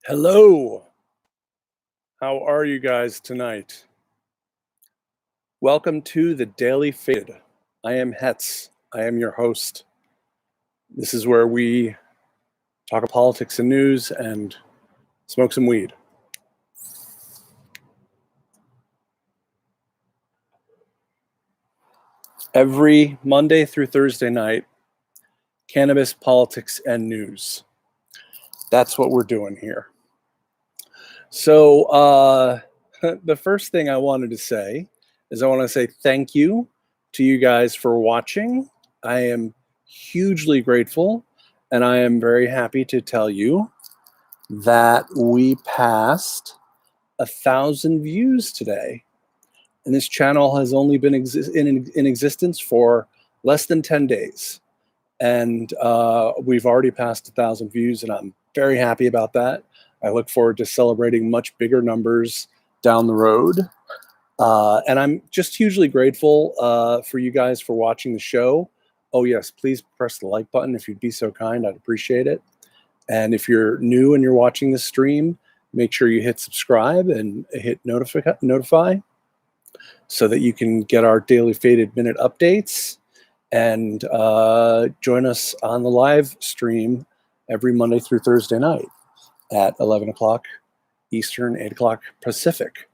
Hello. How are you guys tonight? Welcome to the Daily Faded. I am Hetz. I am your host. This is where we talk politics and news and smoke some weed. Every Monday through Thursday night, cannabis, politics, and news. That's what we're doing here. So the first thing I wanted to say is I want to say thank you to you guys for watching. I am hugely grateful, and I am very happy to tell you that we passed 1,000 views today. And this channel has only been in existence for less than 10 days. And we've already passed 1,000 views, and I'm very happy about that. I look forward to celebrating much bigger numbers down the road. And I'm just hugely grateful for you guys for watching the show. Oh, yes, please press the like button if you'd be so kind. I'd appreciate it. And if you're new and you're watching this stream, make sure you hit subscribe and hit notify so that you can get our daily Faded Minute updates and join us on the live stream every Monday through Thursday night at 11 o'clock Eastern, 8 o'clock Pacific.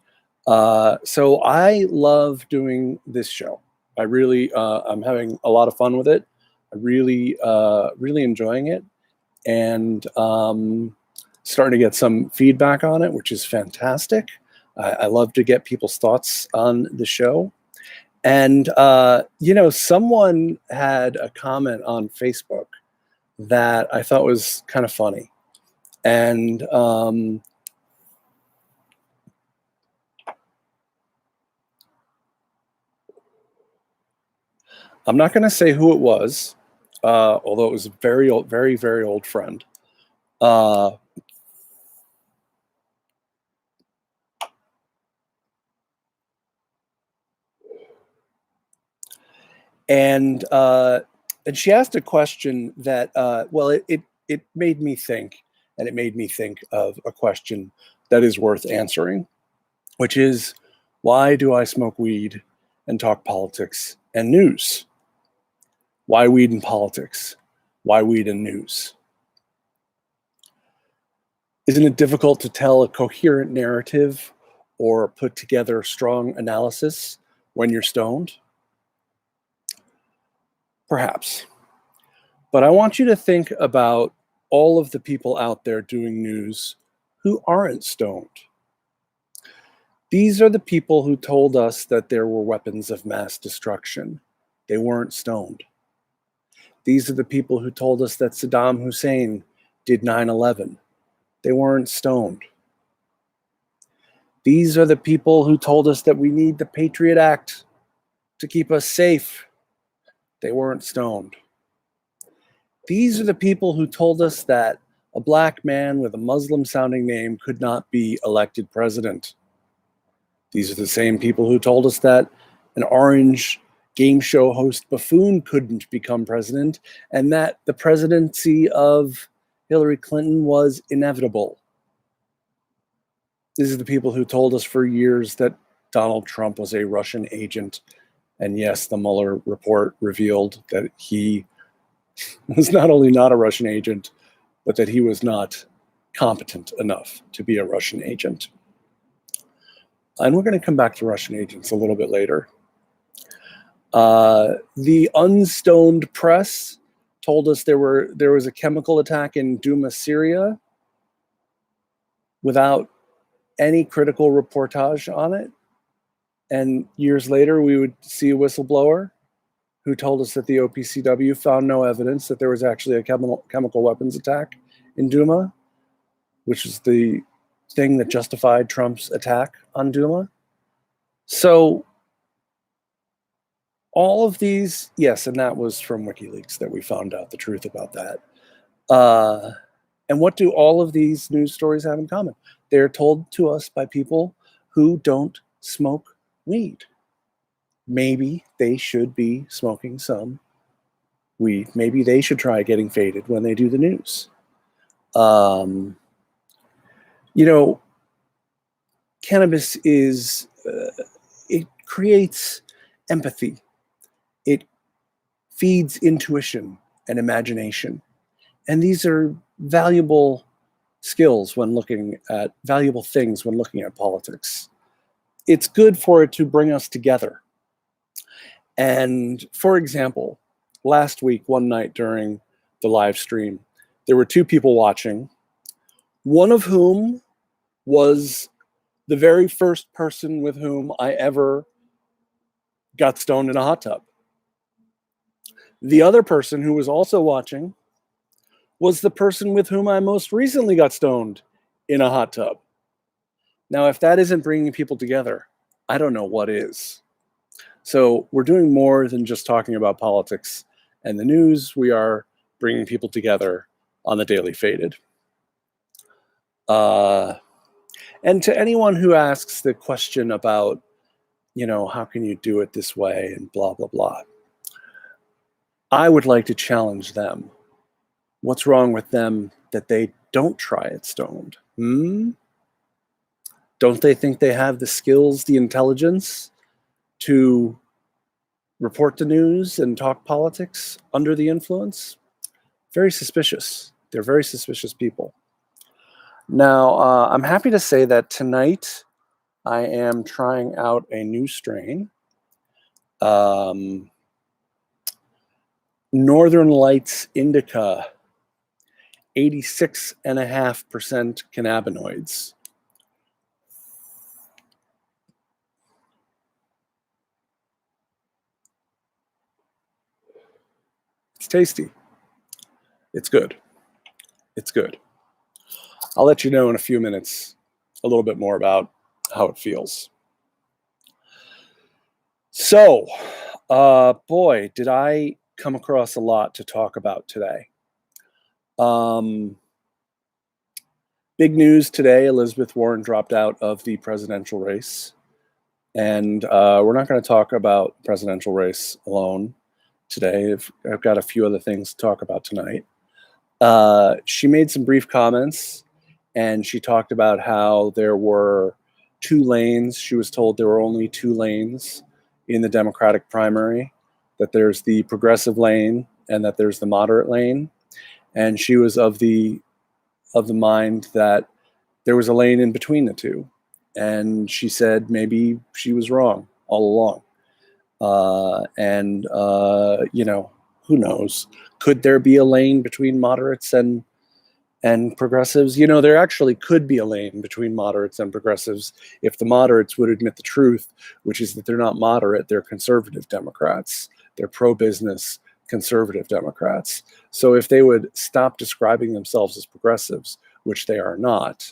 So I love doing this show. I really, I'm having a lot of fun with it. I really enjoying it, and starting to get some feedback on it, which is fantastic. I love to get people's thoughts on the show. And, someone had a comment on Facebook that I thought was kind of funny. And I'm not going to say who it was, although it was a very old, very, very old friend. And she asked a question that, it made me think, and it made me think of a question that is worth answering, which is, why do I smoke weed and talk politics and news? Why weed and politics? Why weed and news? Isn't it difficult to tell a coherent narrative or put together strong analysis when you're stoned? Perhaps. But I want you to think about all of the people out there doing news who aren't stoned. These are the people who told us that there were weapons of mass destruction. They weren't stoned. These are the people who told us that Saddam Hussein did 9/11. They weren't stoned. These are the people who told us that we need the Patriot Act to keep us safe. They weren't stoned. These are the people who told us that a black man with a Muslim-sounding name could not be elected president. These are the same people who told us that an orange game show host buffoon couldn't become president, and that the presidency of Hillary Clinton was inevitable. These are the people who told us for years that Donald Trump was a Russian agent. And yes, the Mueller report revealed that he was not only not a Russian agent, but that he was not competent enough to be a Russian agent. And we're going to come back to Russian agents a little bit later. The unstoned press told us there was a chemical attack in Douma, Syria, without any critical reportage on it. And years later, we would see a whistleblower who told us that the OPCW found no evidence that there was actually a chemical weapons attack in Douma, which is the thing that justified Trump's attack on Douma. So all of these, yes, and that was from WikiLeaks that we found out the truth about that. And what do all of these news stories have in common? They're told to us by people who don't smoke weed. Maybe they should be smoking some weed. Maybe they should try getting faded when they do the news. You know, cannabis is, it creates empathy. It feeds intuition and imagination. And these are valuable skills when looking at valuable things when looking at politics. It's good for it to bring us together. And for example, last week, one night during the live stream, there were two people watching, one of whom was the very first person with whom I ever got stoned in a hot tub. The other person who was also watching was the person with whom I most recently got stoned in a hot tub. Now, if that isn't bringing people together, I don't know what is. So we're doing more than just talking about politics and the news. We are bringing people together on the Daily Faded. And to anyone who asks the question about, how can you do it this way and blah, blah, blah, I would like to challenge them. What's wrong with them that they don't try it stoned? Don't they think they have the skills, the intelligence to report the news and talk politics under the influence? Very suspicious. They're very suspicious people. Now, I'm happy to say that tonight I am trying out a new strain. Northern Lights Indica, 86.5% cannabinoids. It's tasty. It's good. It's good. I'll let you know in a few minutes a little bit more about how it feels. So, boy, did I come across a lot to talk about today. Big news today, Elizabeth Warren dropped out of the presidential race. And we're not going to talk about the presidential race alone today. I've got a few other things to talk about tonight. She made some brief comments, and she talked about how there were two lanes. She was told there were only two lanes in the Democratic primary, that there's the progressive lane and that there's the moderate lane. And she was of the mind that there was a lane in between the two. And she said maybe she was wrong all along. Who knows? Could there be a lane between moderates and progressives? There actually could be a lane between moderates and progressives if the moderates would admit the truth, which is that they're not moderate, they're conservative Democrats. They're pro-business conservative Democrats. So if they would stop describing themselves as progressives, which they are not,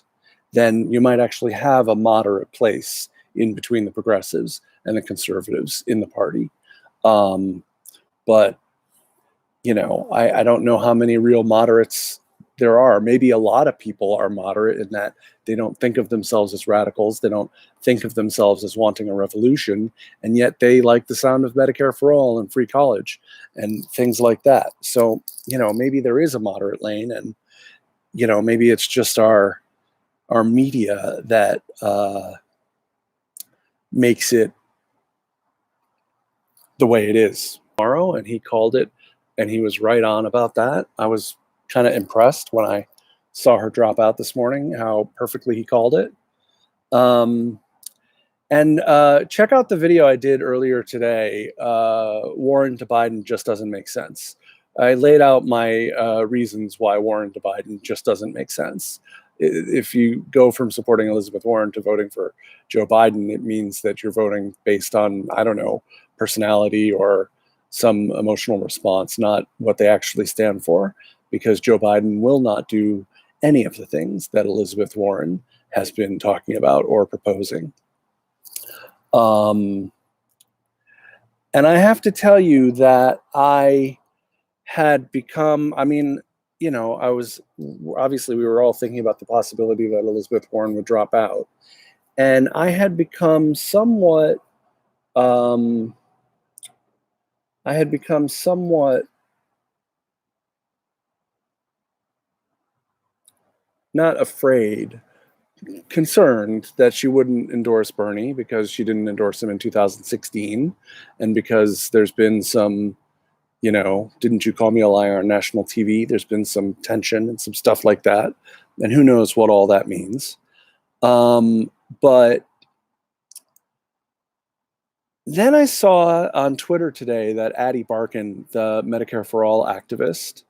then you might actually have a moderate place in between the progressives and the conservatives in the party. But, I don't know how many real moderates there are. Maybe a lot of people are moderate in that they don't think of themselves as radicals. They don't think of themselves as wanting a revolution, and yet they like the sound of Medicare for all and free college and things like that. So, maybe there is a moderate lane, and, maybe it's just our media that makes it the way it is. Tomorrow, and he called it, and he was right on about that. I was kind of impressed when I saw her drop out this morning, how perfectly he called it. Check out the video I did earlier today. Warren to Biden just doesn't make sense. I laid out my reasons why Warren to Biden just doesn't make sense. If you go from supporting Elizabeth Warren to voting for Joe Biden, it means that you're voting based on, I don't know, personality or some emotional response, not what they actually stand for, because Joe Biden will not do any of the things that Elizabeth Warren has been talking about or proposing. And I have to tell you that I had become, I was, obviously we were all thinking about the possibility that Elizabeth Warren would drop out. And I had become somewhat, not afraid, concerned that she wouldn't endorse Bernie because she didn't endorse him in 2016, and because there's been some, didn't you call me a liar on national TV? There's been some tension and some stuff like that, and who knows what all that means. But then I saw on Twitter today that Addie Barkan, the Medicare for All activist,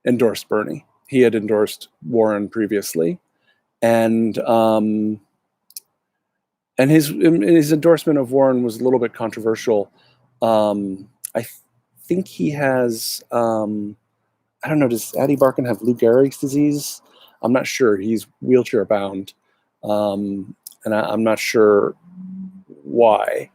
endorsed Bernie. He had endorsed Warren previously, and his endorsement of Warren was a little bit controversial. I think he has, I don't know, does Addie Barkan have Lou Gehrig's disease? I'm not sure. He's wheelchair bound, and I'm not sure why.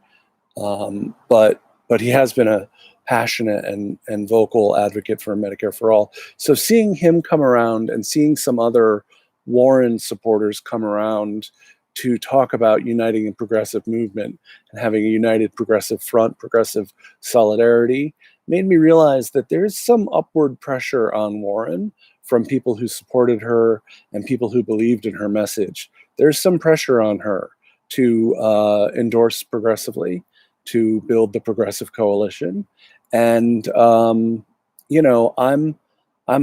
But he has been a passionate and vocal advocate for Medicare for All. So seeing him come around and seeing some other Warren supporters come around to talk about uniting a progressive movement and having a united progressive front, progressive solidarity, made me realize that there's some upward pressure on Warren from people who supported her and people who believed in her message. There's some pressure on her to endorse progressively, to build the progressive coalition. And, I'm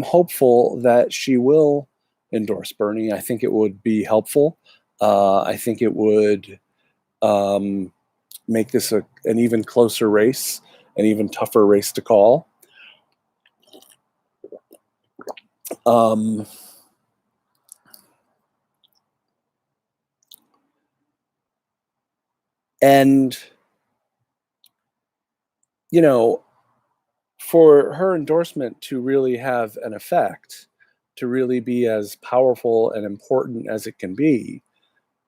hopeful that she will endorse Bernie. I think it would be helpful. I think it would make this an even closer race, an even tougher race to call. And, for her endorsement to really have an effect, to really be as powerful and important as it can be,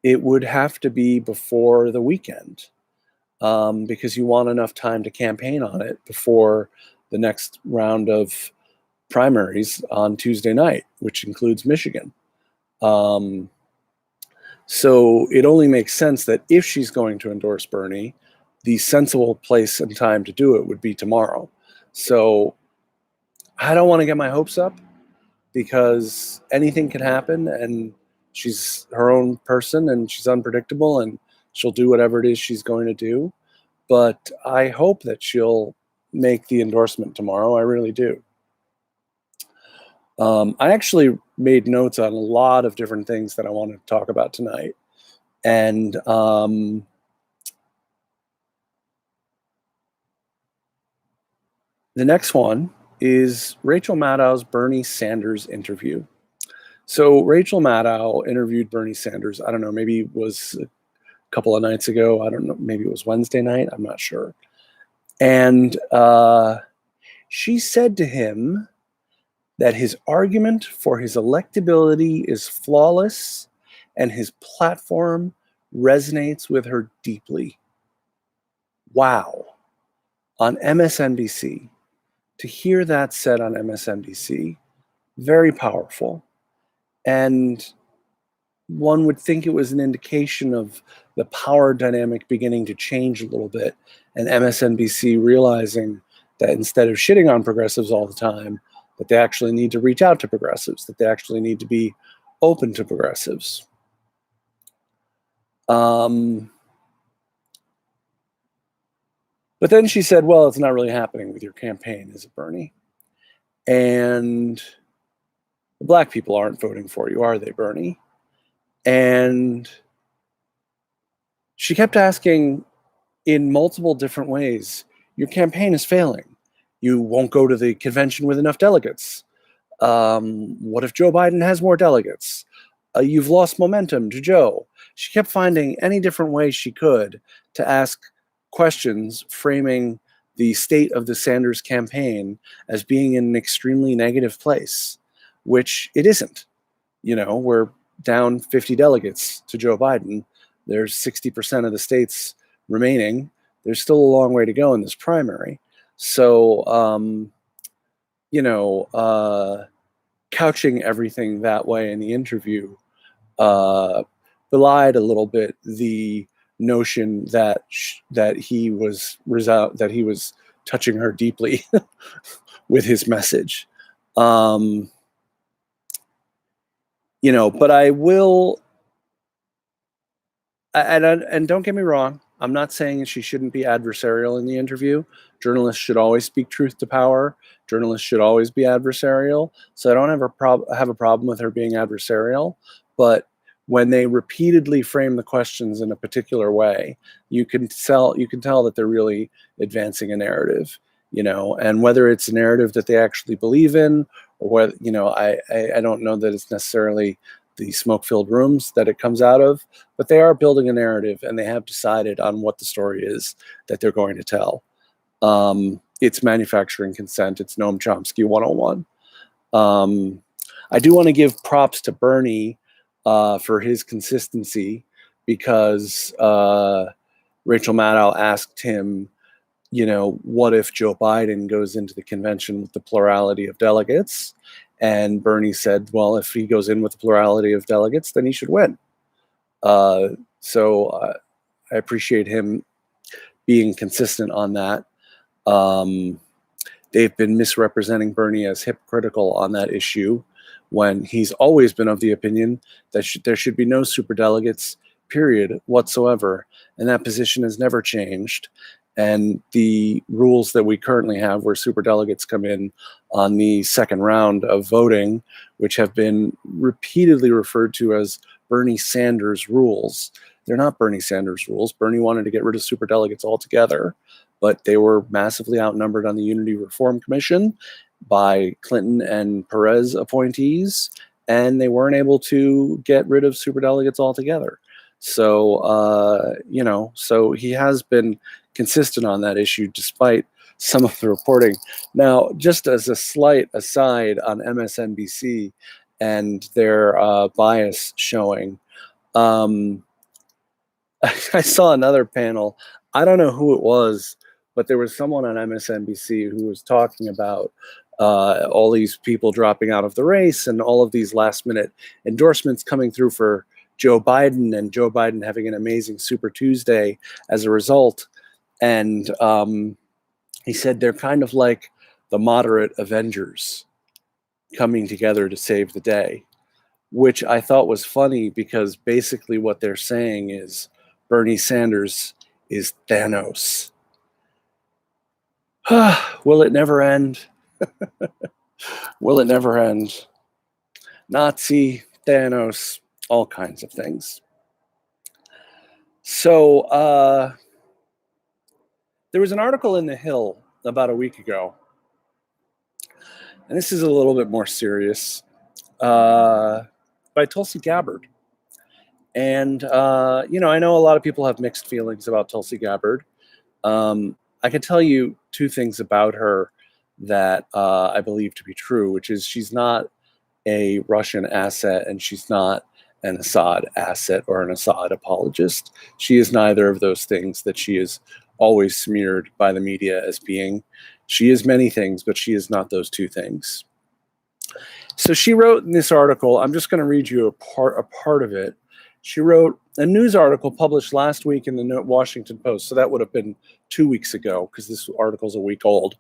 it would have to be before the weekend, because you want enough time to campaign on it before the next round of primaries on Tuesday night, which includes Michigan. So it only makes sense that if she's going to endorse Bernie, the sensible place and time to do it would be tomorrow. So I don't want to get my hopes up, because anything can happen, and she's her own person and she's unpredictable and she'll do whatever it is she's going to do. But I hope that she'll make the endorsement tomorrow. I really do. I actually made notes on a lot of different things that I wanted to talk about tonight. And the next one is Rachel Maddow's Bernie Sanders interview. So Rachel Maddow interviewed Bernie Sanders. I don't know, maybe it was a couple of nights ago. I don't know, maybe it was Wednesday night. I'm not sure. And she said to him that his argument for his electability is flawless and his platform resonates with her deeply. Wow. On MSNBC. To hear that said on MSNBC, very powerful. And one would think it was an indication of the power dynamic beginning to change a little bit, and MSNBC realizing that instead of shitting on progressives all the time, that they actually need to reach out to progressives, that they actually need to be open to progressives. But then she said, well, it's not really happening with your campaign, is it, Bernie? And the black people aren't voting for you, are they, Bernie? And she kept asking in multiple different ways, your campaign is failing. You won't go to the convention with enough delegates. What if Joe Biden has more delegates? You've lost momentum to Joe. She kept finding any different way she could to ask questions framing the state of the Sanders campaign as being in an extremely negative place, which it isn't. We're down 50 delegates to Joe Biden. There's 60% of the states remaining. There's still a long way to go in this primary. So, couching everything that way in the interview belied a little bit the notion that he was touching her deeply with his message. But I will, and don't get me wrong, I'm not saying she shouldn't be adversarial in the interview. Journalists should always speak truth to power. Journalists should always be adversarial. So I don't have a problem with her being adversarial. But when they repeatedly frame the questions in a particular way, you can tell that they're really advancing a narrative. And whether it's a narrative that they actually believe in, or whether I don't know that it's necessarily the smoke-filled rooms that it comes out of, but they are building a narrative, and they have decided on what the story is that they're going to tell. It's manufacturing consent. It's Noam Chomsky 101. I do want to give props to Bernie for his consistency, because Rachel Maddow asked him, what if Joe Biden goes into the convention with the plurality of delegates? And Bernie said, well, if he goes in with the plurality of delegates, then he should win. So I appreciate him being consistent on that. They've been misrepresenting Bernie as hypocritical on that issue, when he's always been of the opinion that there should be no superdelegates, period, whatsoever. And that position has never changed. And the rules that we currently have, where superdelegates come in on the second round of voting, which have been repeatedly referred to as Bernie Sanders rules. They're not Bernie Sanders rules. Bernie wanted to get rid of superdelegates altogether, but they were massively outnumbered on the Unity Reform Commission by Clinton and Perez appointees, and they weren't able to get rid of superdelegates altogether. So, so he has been consistent on that issue, despite some of the reporting. Now, just as a slight aside on MSNBC and their bias showing, I saw another panel. I don't know who it was, but there was someone on MSNBC who was talking about all these people dropping out of the race and all of these last-minute endorsements coming through for Joe Biden, and Joe Biden having an amazing Super Tuesday as a result. And he said they're kind of like the moderate Avengers coming together to save the day, which I thought was funny, because basically what they're saying is Bernie Sanders is Thanos. Will it never end? Will it never end? Nazi, Thanos, all kinds of things. So there was an article in The Hill about a week ago, and this is a little bit more serious, by Tulsi Gabbard. And, I know a lot of people have mixed feelings about Tulsi Gabbard. I can tell you two things about her that I believe to be true, which is she's not a Russian asset, and she's not an Assad asset or an Assad apologist. She is neither of those things that she is always smeared by the media as being. She is many things, but she is not those two things. So she wrote in this article, I'm just going to read you a part of it. She wrote a news article published last week in the Washington Post. So that would have been 2 weeks ago, because this article's a week old,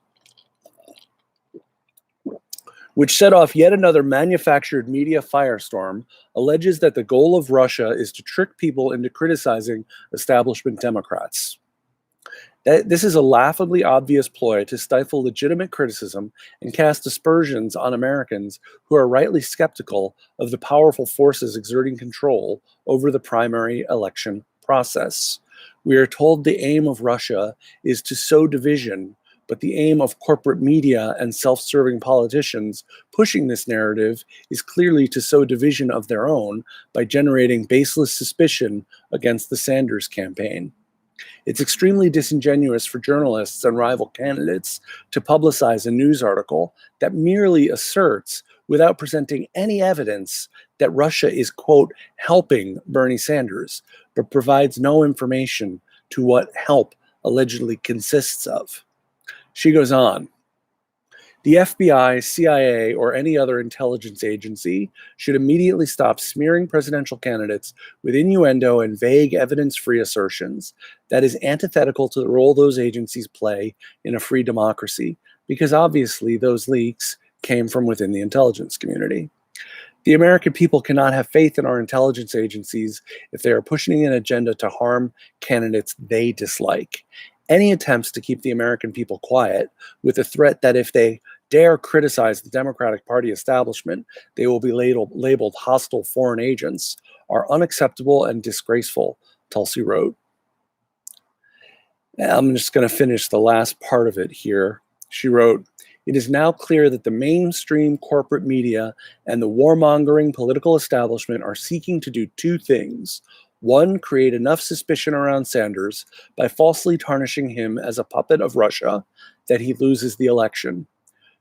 which set off yet another manufactured media firestorm, alleges that the goal of Russia is to trick people into criticizing establishment Democrats. This is a laughably obvious ploy to stifle legitimate criticism and cast aspersions on Americans who are rightly skeptical of the powerful forces exerting control over the primary election process. We are told the aim of Russia is to sow division, but the aim of corporate media and self-serving politicians pushing this narrative is clearly to sow division of their own by generating baseless suspicion against the Sanders campaign. It's extremely disingenuous for journalists and rival candidates to publicize a news article that merely asserts, without presenting any evidence, that Russia is, quote, helping Bernie Sanders, but provides no information to what help allegedly consists of. She goes on. The FBI, CIA, or any other intelligence agency should immediately stop smearing presidential candidates with innuendo and vague evidence-free assertions that is antithetical to the role those agencies play in a free democracy, because obviously those leaks came from within the intelligence community. The American people cannot have faith in our intelligence agencies if they are pushing an agenda to harm candidates they dislike. Any attempts to keep the American people quiet, with the threat that if they dare criticize the Democratic Party establishment, they will be labeled hostile foreign agents, are unacceptable and disgraceful, Tulsi wrote. I'm just going to finish the last part of it here. She wrote, "It is now clear that the mainstream corporate media and the warmongering political establishment are seeking to do two things. One, create enough suspicion around Sanders by falsely tarnishing him as a puppet of Russia that he loses the election.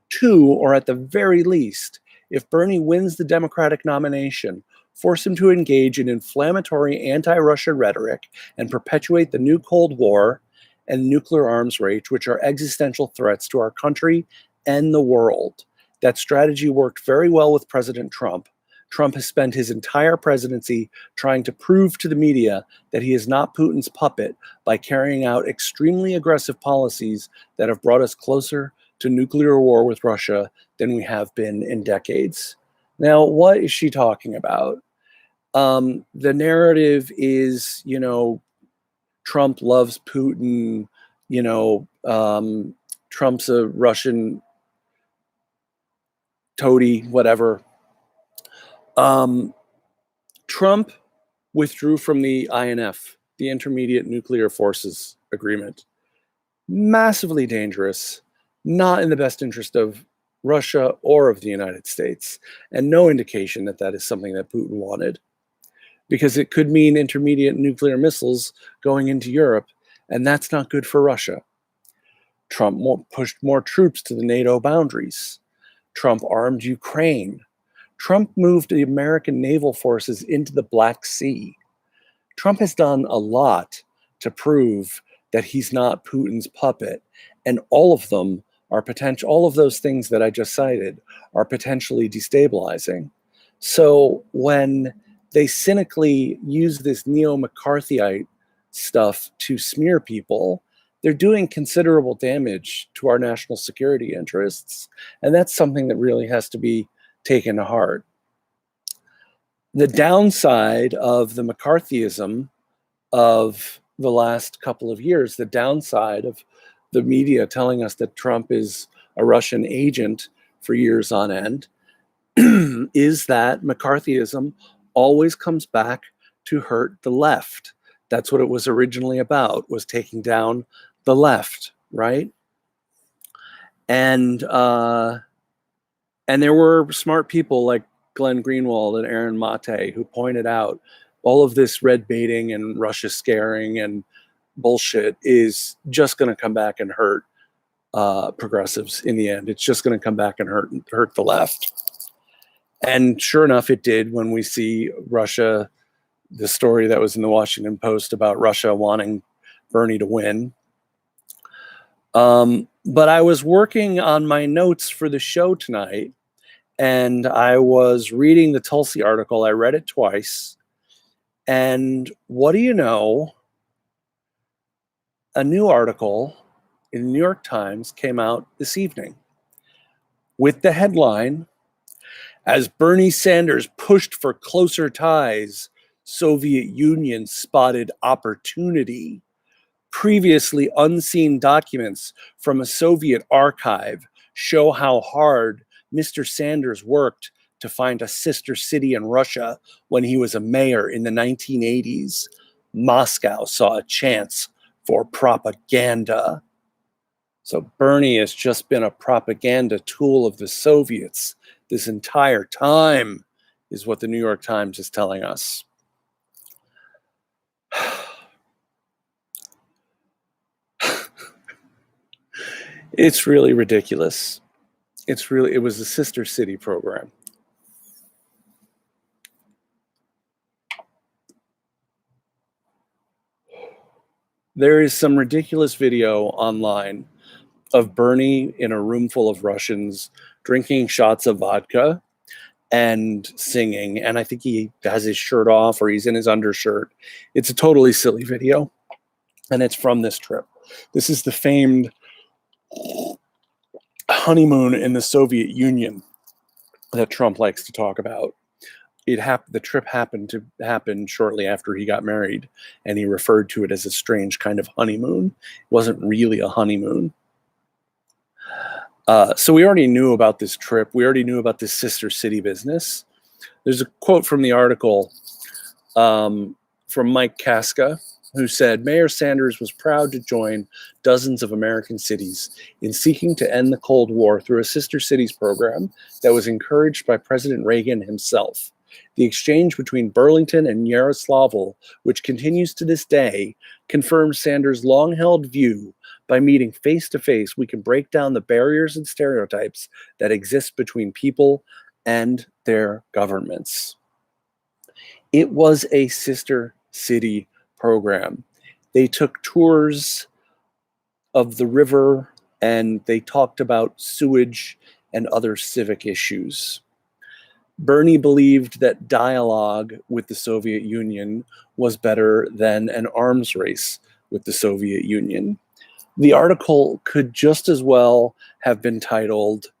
Two, or at the very least, if Bernie wins the Democratic nomination, force him to engage in inflammatory anti-Russia rhetoric and perpetuate the new Cold War and nuclear arms race, which are existential threats to our country and the world. That strategy worked very well with President Trump. Trump has spent his entire presidency trying to prove to the media that he is not Putin's puppet by carrying out extremely aggressive policies that have brought us closer to nuclear war with Russia than we have been in decades." Now, what is she talking about? The narrative is, Trump loves Putin, Trump's a Russian toady, whatever. Trump withdrew from the INF, the Intermediate Nuclear Forces Agreement. Massively dangerous, not in the best interest of Russia or of the United States, and no indication that that is something that Putin wanted, because it could mean intermediate nuclear missiles going into Europe, and that's not good for Russia. Trump pushed more troops to the NATO boundaries. Trump armed Ukraine. Trump moved the American naval forces into the Black Sea. Trump has done a lot to prove that he's not Putin's puppet, and all of them are potential. All of those things that I just cited are potentially destabilizing. So when they cynically use this neo-McCarthyite stuff to smear people, they're doing considerable damage to our national security interests, and that's something that really has to be taken to heart. The downside of the McCarthyism of the last couple of years, the downside of the media telling us that Trump is a Russian agent for years on end, is that McCarthyism always comes back to hurt the left. That's what it was originally about, was taking down the left, right? And there were smart people like Glenn Greenwald and Aaron Mate who pointed out all of this red baiting and Russia scaring and bullshit is just going to come back and hurt progressives in the end. It's just going to come back and hurt the left. And sure enough, it did when we see Russia, the story that was in the Washington Post about Russia wanting Bernie to win. But I was working on my notes for the show tonight, and I was reading the Tulsi article. I read it twice. And what do you know? A new article in the New York Times came out this evening with the headline, "As Bernie Sanders pushed for closer ties, Soviet Union spotted opportunity. Previously unseen documents from a Soviet archive show how hard Mr. Sanders worked to find a sister city in Russia when he was a mayor in the 1980s. Moscow saw a chance for propaganda." So Bernie has just been a propaganda tool of the Soviets this entire time, is what the New York Times is telling us. It's really ridiculous. It was a sister city program. There is some ridiculous video online of Bernie in a room full of Russians drinking shots of vodka and singing. And I think he has his shirt off or he's in his undershirt. It's a totally silly video. And it's from this trip. This is the famed honeymoon in the Soviet Union that Trump likes to talk about. The trip happened to happen shortly after he got married, and he referred to it as a strange kind of honeymoon. It wasn't really a honeymoon. So we already knew about this trip. We already knew about this sister city business. There's a quote from the article from Mike Casca, who said, Mayor Sanders was proud to join dozens of American cities in seeking to end the Cold War through a sister cities program that was encouraged by President Reagan himself. The exchange between Burlington and Yaroslavl, which continues to this day, confirms Sanders' long-held view by meeting face-to-face, we can break down the barriers and stereotypes that exist between people and their governments. It was a sister city program. They took tours of the river and they talked about sewage and other civic issues. Bernie believed that dialogue with the Soviet Union was better than an arms race with the Soviet Union. The article could just as well have been titled,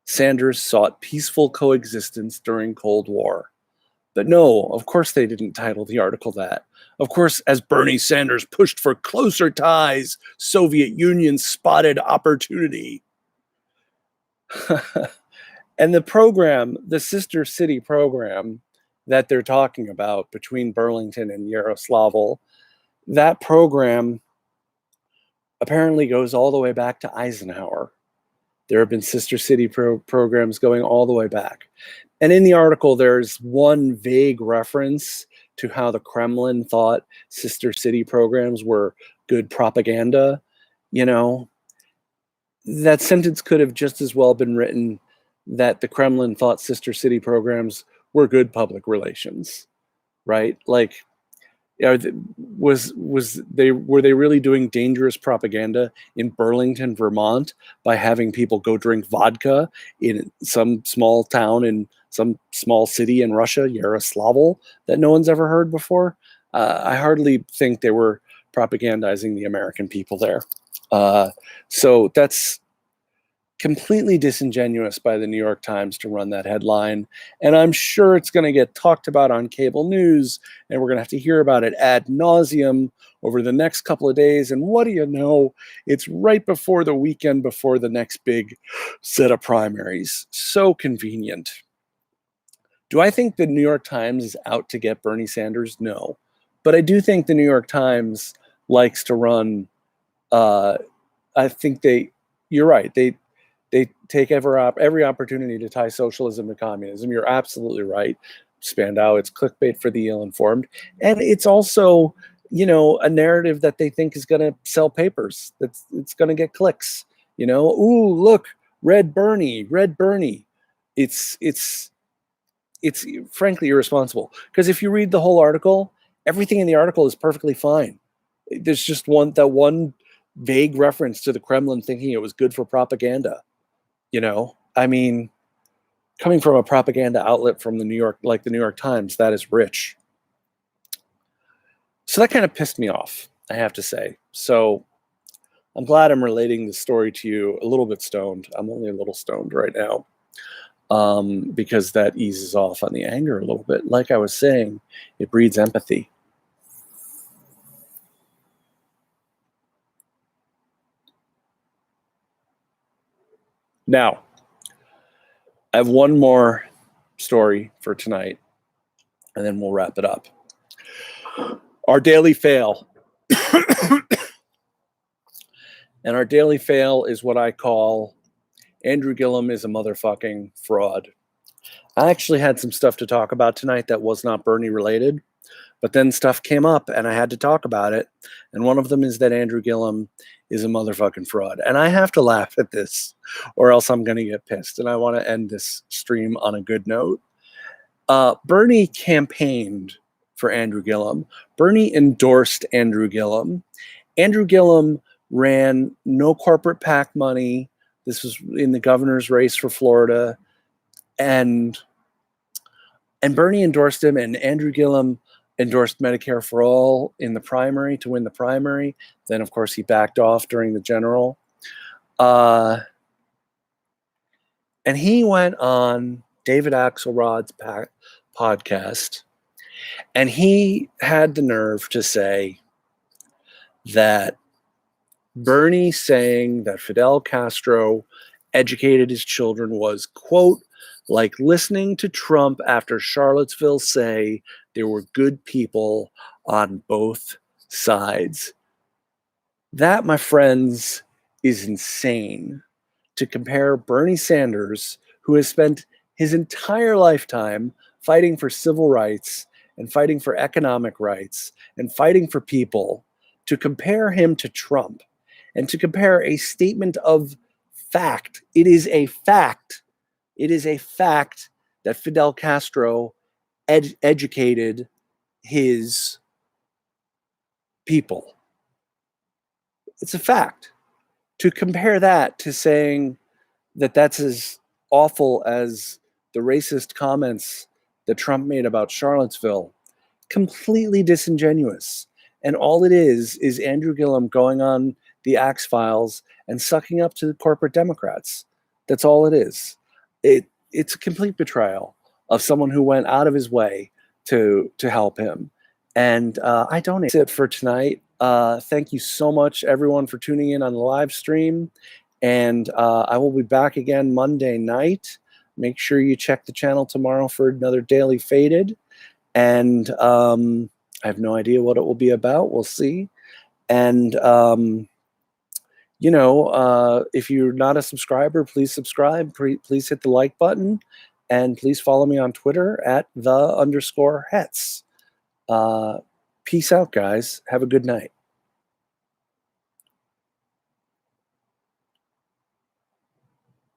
Sanders sought peaceful coexistence during Cold War. But no, of course they didn't title the article that. Of course, as Bernie Sanders pushed for closer ties, Soviet Union spotted opportunity. And the program, the sister city program that they're talking about between Burlington and Yaroslavl, that program apparently goes all the way back to Eisenhower. There have been sister city programs going all the way back. And in the article, there's one vague reference to how the Kremlin thought sister city programs were good propaganda. You know, that sentence could have just as well been written that the Kremlin thought sister city programs were good public relations, right? Like, were they really doing dangerous propaganda in Burlington, Vermont, by having people go drink vodka in some small town in some small city in Russia, Yaroslavl, that no one's ever heard before? I hardly think they were propagandizing the American people there. So that's completely disingenuous by the New York Times to run that headline. And I'm sure it's going to get talked about on cable news, and we're going to have to hear about it ad nauseum over the next couple of days. And what do you know? It's right before the weekend before the next big set of primaries. So convenient. Do I think the New York Times is out to get Bernie Sanders? No. But I do think the New York Times likes to run, I think you're right, they take every opportunity to tie socialism to communism. You're absolutely right, Spandau. It's clickbait for the ill-informed. And it's also, a narrative that they think is going to sell papers. It's going to get clicks. Ooh, look, Red Bernie. It's frankly irresponsible. Because if you read the whole article, everything in the article is perfectly fine. There's just one vague reference to the Kremlin thinking it was good for propaganda. I mean, coming from a propaganda outlet from the New York Times, that is rich. So that kind of pissed me off, I have to say. So I'm glad I'm relating the story to you a little bit stoned. I'm only a little stoned right now, because that eases off on the anger a little bit. Like I was saying, it breeds empathy. Now, I have one more story for tonight, and then we'll wrap it up. Our daily fail. And our daily fail is what I call Andrew Gillum is a motherfucking fraud. I actually had some stuff to talk about tonight that was not Bernie related, but then stuff came up and I had to talk about it. And one of them is that Andrew Gillum is a motherfucking fraud. And I have to laugh at this or else I'm going to get pissed. And I want to end this stream on a good note. Bernie campaigned for Andrew Gillum. Bernie endorsed Andrew Gillum. Andrew Gillum ran no corporate PAC money. This was in the governor's race for Florida. And Bernie endorsed him, and Andrew Gillum endorsed Medicare for All in the primary to win the primary. Then, of course, he backed off during the general. And he went on David Axelrod's podcast, and he had the nerve to say that Bernie saying that Fidel Castro educated his children was, quote, like listening to Trump after Charlottesville say there were good people on both sides. That, my friends, is insane. To compare Bernie Sanders, who has spent his entire lifetime fighting for civil rights and fighting for economic rights and fighting for people, to compare him to Trump and to compare a statement of fact. It is a fact. It is a fact that Fidel Castro educated his people. It's a fact. To compare that to saying that that's as awful as the racist comments that Trump made about Charlottesville, completely disingenuous. And all it is Andrew Gillum going on the Axe Files and sucking up to the corporate Democrats. That's all it is. It's a complete betrayal of someone who went out of his way to help him. And I donate. That's it for tonight. Thank you so much, everyone, for tuning in on the live stream. And I will be back again Monday night. Make sure you check the channel tomorrow for another Daily Faded. And I have no idea what it will be about. We'll see. And, if you're not a subscriber, please subscribe. Please hit the like button. And please follow me on Twitter at @the_Hetz. Peace out, guys. Have a good night.